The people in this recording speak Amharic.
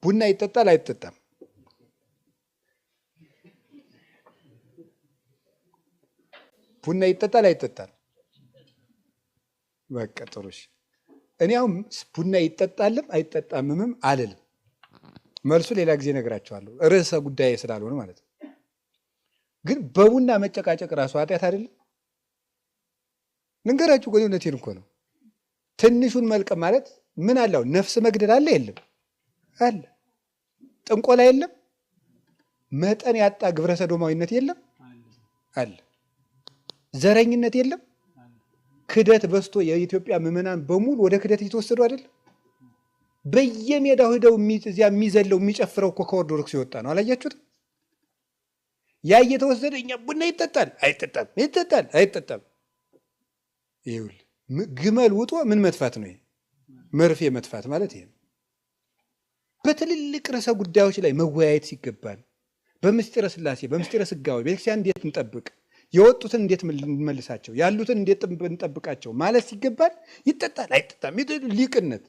ቡና ይጠጣል አይጠጣም? ቡና ይጠጣል አይጠጣም? በቃ ጥሩሽ። እኔ አሁን ቡና ይጠጣልም አይጠጣምም አልልም። መልሱ ሌላ ጊዜ እነግራቸዋለሁ፣ ርዕሰ ጉዳይ ስላልሆነ ማለት ነው። ግን በቡና መጨቃጨቅ ራሱ ኃጢአት አይደለም? ልንገራችሁ፣ እውነቴን እኮ ነው። ትንሹን መልቀም ማለት ምን አለው? ነፍስ መግደል አለ የለም? አለ። ጥንቆላ የለም? መጠን ያጣ ግብረ ሰዶማዊነት የለም? አለ። ዘረኝነት የለም? ክደት በስቶ የኢትዮጵያ ምዕመናን በሙሉ ወደ ክደት እየተወሰዱ አይደለም? በየሜዳው ሄደው እዚያ የሚዘለው የሚጨፍረው እኮ ከኦርቶዶክስ የወጣ ነው። አላያችሁትም? ያ እየተወሰደ እኛ ቡና ይጠጣል አይጠጣም፣ ይጠጣል አይጠጣም። ይኸውልህ ግመል ውጦ ምን መጥፋት ነው? ይሄ መርፌ መጥፋት ማለት ይሄ ነው። በትልልቅ ርዕሰ ጉዳዮች ላይ መወያየት ሲገባል፣ በምስጢረ ሥላሴ በምስጢረ ሥጋዌ ቤተክርስቲያን እንዴት እንጠብቅ፣ የወጡትን እንዴት እንመልሳቸው፣ ያሉትን እንዴት እንጠብቃቸው ማለት ሲገባል ይጠጣል አይጠጣም ሊቅነት